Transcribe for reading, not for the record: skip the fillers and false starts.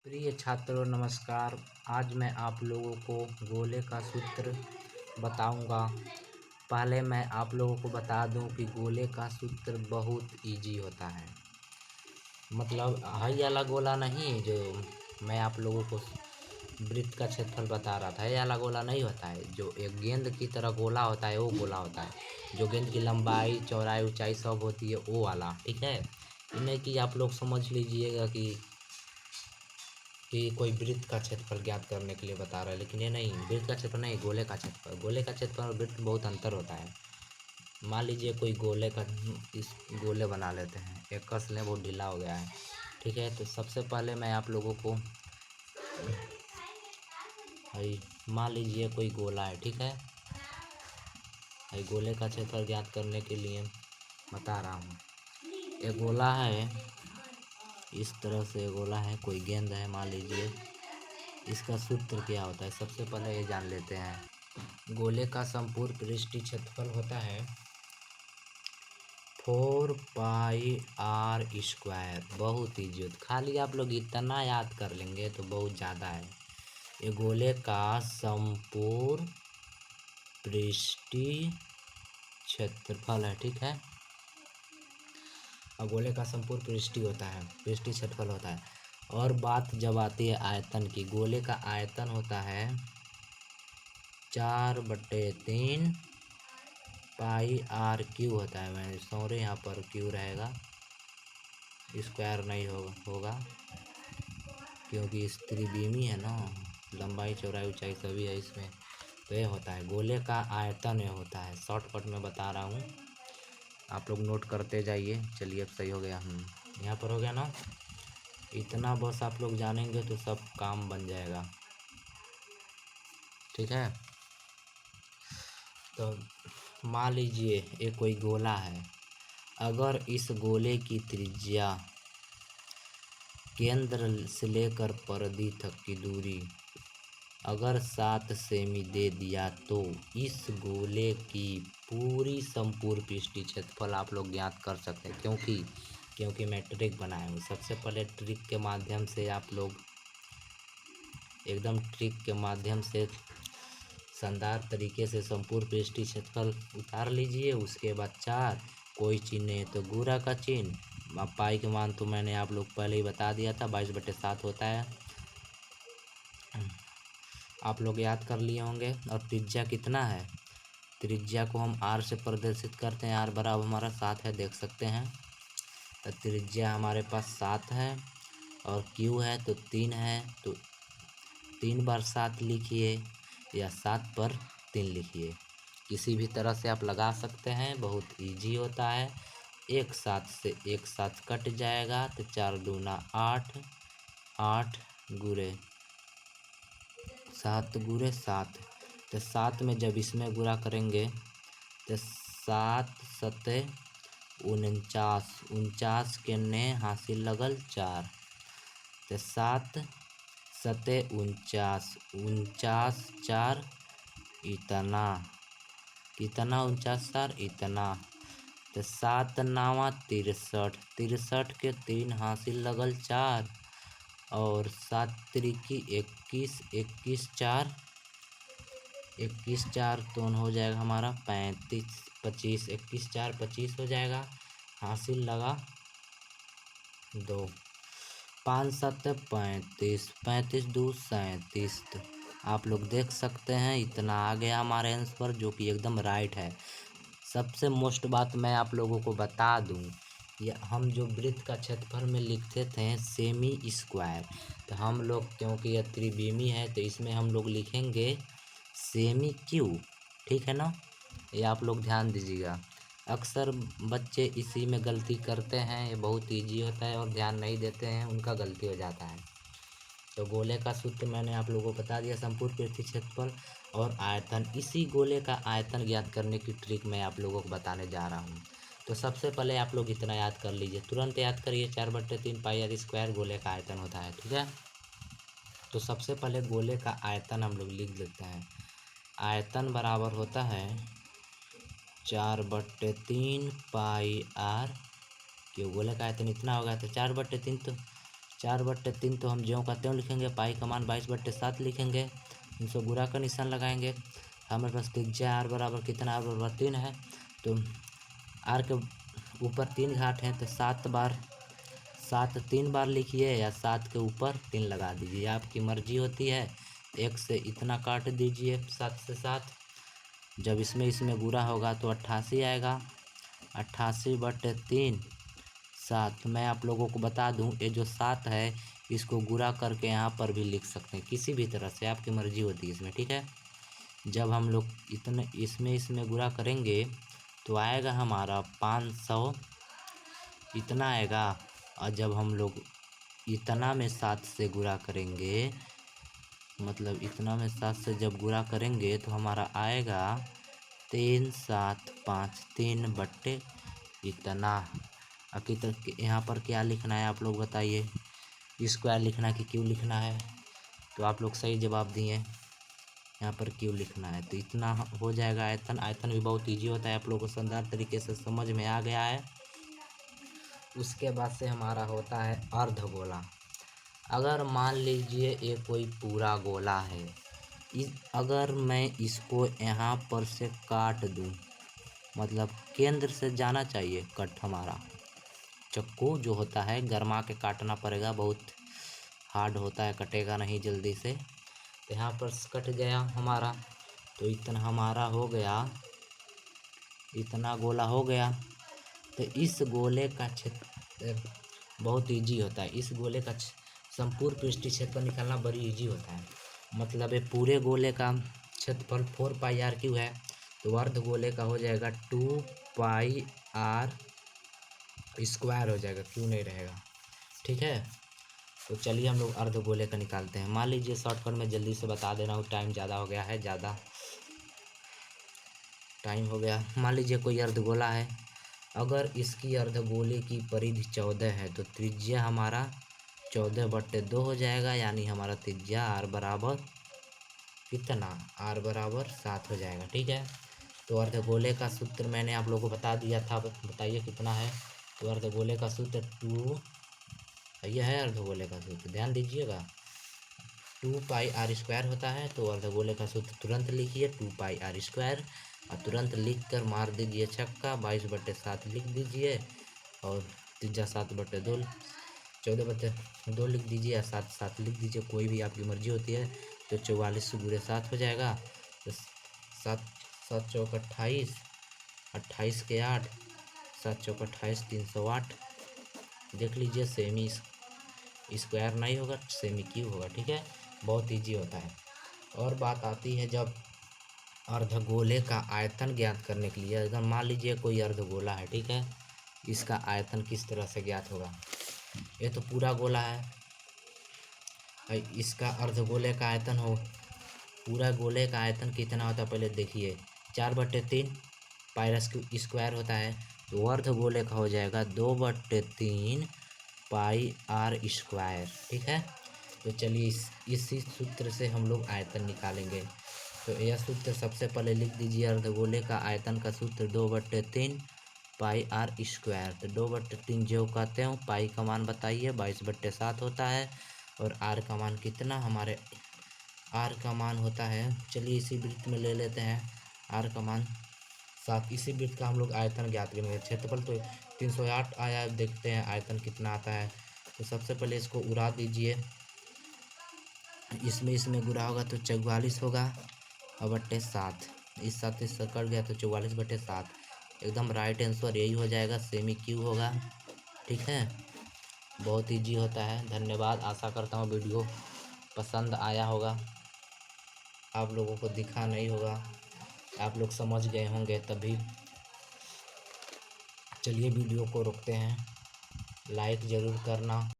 प्रिय छात्रों नमस्कार। आज मैं आप लोगों को गोले का सूत्र बताऊंगा। पहले मैं आप लोगों को बता दूं कि गोले का सूत्र बहुत इजी होता है। मतलब हाई वाला गोला नहीं, जो मैं आप लोगों को वृत्त का क्षेत्रफल बता रहा था, ये वाला गोला नहीं होता है। जो एक गेंद की तरह गोला होता है वो गोला होता है। जो गेंद की लंबाई चौड़ाई ऊंचाई सब होती है वो वाला, ठीक है। इन्हें कि आप लोग समझ लीजिएगा कि कोई वृत्त का क्षेत्रफल ज्ञात करने के लिए बता रहा है, लेकिन ये नहीं, वृत्त का क्षेत्रफल नहीं, गोले का क्षेत्रफल। गोले का क्षेत्रफल और वृत्त बहुत अंतर होता है। मान लीजिए कोई गोले का, इस गोले बना लेते हैं, एक कस लें, बहुत ढीला हो गया है, ठीक है। तो सबसे पहले मैं आप लोगों को भाई मान लीजिए कोई गोला है, ठीक है। भाई गोले का क्षेत्रफल ज्ञात करने के लिए बता रहा हूँ। एक गोला है, इस तरह से गोला है, कोई गेंद है मान लीजिए। इसका सूत्र क्या होता है, सबसे पहले ये जान लेते हैं। गोले का संपूर्ण पृष्ठीय क्षेत्रफल होता है 4πr²। बहुत ईजी होता, खाली आप लोग इतना याद कर लेंगे तो बहुत ज़्यादा है। ये गोले का संपूर्ण पृष्ठीय क्षेत्रफल है, ठीक है। और गोले का संपूर्ण पृष्ठीय होता है, पृष्ठीय क्षेत्रफल होता है। और बात जब आती है आयतन की, गोले का आयतन होता है 4/3 πr³ होता है। मैं सॉरी, यहाँ पर क्यू रहेगा, स्क्वायर नहीं होगा क्योंकि इस त्रिविमी है ना, लंबाई चौड़ाई ऊंचाई सभी है इसमें। तो ये होता है गोले का आयतन, ये होता है। शॉर्टकट में बता रहा हूँ, आप लोग नोट करते जाइए। चलिए अब सही हो गया, यहाँ पर हो गया ना। इतना बस आप लोग जानेंगे तो सब काम बन जाएगा, ठीक है। तो मान लीजिए एक कोई गोला है। अगर इस गोले की त्रिज्या केंद्र से लेकर परिधि तक की दूरी अगर 7 सेमी दे दिया तो इस गोले की पूरी संपूर्ण पृष्ठीय क्षेत्रफल आप लोग ज्ञात कर सकते हैं। क्योंकि मैं ट्रिक बनाया हूँ। सबसे पहले ट्रिक के माध्यम से आप लोग एकदम ट्रिक के माध्यम से शानदार तरीके से संपूर्ण पृष्ठीय क्षेत्रफल उतार लीजिए। उसके बाद 4, कोई चिन्ह नहीं तो गुणा का चिन्ह। पाई के मान तो मैंने आप लोग पहले ही बता दिया था, 22/7 होता है, आप लोग याद कर लिए होंगे। और त्रिज्या कितना है, त्रिज्या को हम r से प्रदर्शित करते हैं। r बराबर हमारा 7 है, देख सकते हैं। तो त्रिज्या हमारे पास 7 है और q है तो 3 है, तो 3 बार 7 लिखिए या 7 पर 3 लिखिए, किसी भी तरह से आप लगा सकते हैं। बहुत इजी होता है। एक साथ से एक साथ कट जाएगा तो 4 दूना 8, 8 गुणे 7 गुणे 7, तो 7 में जब इसमें गुणा करेंगे तो 7 सते 49, 49 के ने हासिल लगल 4, तो 7 सते 49, 49 4 इतना, कितना 49 4 इतना, तो 7 9 63, 63 के 3 हासिल लगल 4 और 7 त्रिकी 21, 21 4, 21 4 तो हो जाएगा हमारा 35, 25, 21 4 25 हो जाएगा, हासिल लगा 2, 5 7 35, 35 2 37। आप लोग देख सकते हैं इतना आ गया हमारे आंसर, जो कि एकदम राइट है। सबसे मोस्ट बात मैं आप लोगों को बता दूं, ये हम जो वृत्त का क्षेत्रफल में लिखते थे सेमी स्क्वायर, तो हम लोग क्योंकि यह त्रिविमी है तो इसमें हम लोग लिखेंगे सेमी क्यूब, ठीक है ना। ये आप लोग ध्यान दीजिएगा। अक्सर बच्चे इसी में गलती करते हैं, ये बहुत इजी होता है और ध्यान नहीं देते हैं, उनका गलती हो जाता है। तो गोले का सूत्र मैंने आप लोगों को बता दिया, संपूर्ण पृथ्वी क्षेत्रफल और आयतन। इसी गोले का आयतन ज्ञात करने की ट्रिक मैं आप लोगों को बताने जा रहा हूँ। तो सबसे पहले आप लोग इतना याद कर लीजिए, तुरंत याद करिए, 4/3 πr² गोले का आयतन होता है, ठीक है। तो सबसे पहले गोले का आयतन हम लोग लिख लेते हैं। आयतन बराबर होता है 4/3 πr²। गोले का आयतन इतना होगा तो 4/3 तो 4/3 तो हम ज्यों का त्यों लिखेंगे, पाई का मान 22/7 लिखेंगे, 300 गुणा का निशान लगाएंगे। हमारे पास त्रिज्या आर बराबर कितना, आर बराबर 3 है, तो आर के ऊपर 3 घाट हैं, तो 7 3 बार लिखिए या 7 के ऊपर 3 लगा दीजिए, आपकी मर्जी होती है। 1 से इतना काट दीजिए 7 से 7, जब इसमें गुणा होगा तो 88 आएगा। 88/3 7। मैं आप लोगों को बता दूं, ये जो 7 है इसको गुणा करके यहाँ पर भी लिख सकते हैं, किसी भी तरह से, आपकी मर्जी होती है इसमें, ठीक है। जब हम लोग इतने इसमें गुणा करेंगे तो आएगा हमारा 500, इतना आएगा। और जब हम लोग इतना में 7 से गुणा करेंगे, मतलब इतना में 7 से जब गुणा करेंगे तो हमारा आएगा 375, 3 इतना। यहाँ पर क्या लिखना है आप लोग बताइए, स्क्वायर लिखना है कि क्यों लिखना है, तो आप लोग सही जवाब दिए, यहाँ पर क्यों लिखना है, तो इतना हो जाएगा आयतन। आयतन भी बहुत ईजी होता है, आप लोगों को शानदार तरीके से समझ में आ गया है। उसके बाद से हमारा होता है अर्धगोला। अगर मान लीजिए ये कोई पूरा गोला है, अगर मैं इसको यहाँ पर से काट दूँ, मतलब केंद्र से जाना चाहिए कट, हमारा चाकू जो होता है गरमा के काटना पड़ेगा, बहुत हार्ड होता है, कटेगा नहीं जल्दी से। तो यहाँ पर कट गया हमारा, तो इतना हमारा हो गया, इतना गोला हो गया। तो इस गोले का क्षेत्र बहुत इजी होता है, इस गोले का संपूर्ण पृष्ठीय क्षेत्रफल निकालना बड़ी इजी होता है। मतलब ये पूरे गोले का क्षेत्रफल 4πr³ है, तो अर्ध गोले का हो जाएगा 2πr² हो जाएगा, क्यों नहीं रहेगा, ठीक है। तो चलिए हम लोग अर्ध गोले का निकालते हैं। मान लीजिए शॉर्टकट में जल्दी से बता दे रहा हूँ, टाइम ज़्यादा हो गया है, ज़्यादा टाइम हो गया। मान लीजिए कोई अर्ध गोला है, अगर इसकी अर्धगोले की परिधि 14 है तो त्रिज्या हमारा 14/2 हो जाएगा, यानी हमारा त्रिज्या आर बराबर कितना, आर बराबर 7 हो जाएगा, ठीक है। तो अर्धगोले का सूत्र मैंने आप लोगों को बता दिया था, बताइए कितना है। तो अर्धगोले का सूत्र 2, यह है अर्धगोले का सूत्र, ध्यान दीजिएगा, 2πr² होता है। तो अर्धगोले का सूत्र तुरंत लिखिए 2πr², और तुरंत लिख कर मार दीजिए छक्का, 22/7 लिख दीजिए, और त्रिज्या 7/2, 14/2 लिख दीजिए, या 7 लिख दीजिए, कोई भी आपकी मर्जी होती है। तो 44 × 7 हो जाएगा, तो 7 7 चौक 28, 28 के 8, 7 चौक 28, 308। देख लीजिए, सेमी स्क्वायर नहीं होगा, सेमी क्यूब होगा, ठीक है, बहुत इजी होता है। और बात आती है जब अर्धगोले का आयतन ज्ञात करने के लिए, अगर मान लीजिए कोई अर्धगोला है, ठीक है, इसका आयतन किस तरह से ज्ञात होगा। ये तो पूरा गोला है, इसका अर्धगोले का आयतन हो, पूरा गोले का आयतन कितना होता है पहले देखिए, 4/3 πr² होता है, तो अर्धगोले का हो जाएगा 2/3 πr², ठीक है। तो चलिए इसी सूत्र से हम लोग आयतन निकालेंगे। तो यह सूत्र सबसे पहले लिख दीजिए, अर्धगोले का आयतन का सूत्र 2/3 πr²। तो 2/3 जो कहते हो, पाई का मान बताइए, 22/7 होता है, और आर का मान कितना, हमारे आर का मान होता है, चलिए इसी वृत्त में ले लेते हैं, आर का मान 7। इसी वृत्त का हम लोग आयतन ज्ञात करेंगे। क्षेत्रफल तो 308 आया, देखते हैं आयतन कितना आता है। तो सबसे पहले इसको उड़ा दीजिए, इसमें गुणा होगा तो 44 होगा, और 7, इस 7 से कट गया तो 44/7, एकदम राइट आंसर यही हो जाएगा, सेमी क्यूब होगा, ठीक है। बहुत इजी होता है। धन्यवाद, आशा करता हूँ वीडियो पसंद आया होगा, आप लोगों को दिखा नहीं होगा, आप लोग समझ गए होंगे तभी। चलिए वीडियो को रोकते हैं, लाइक ज़रूर करना।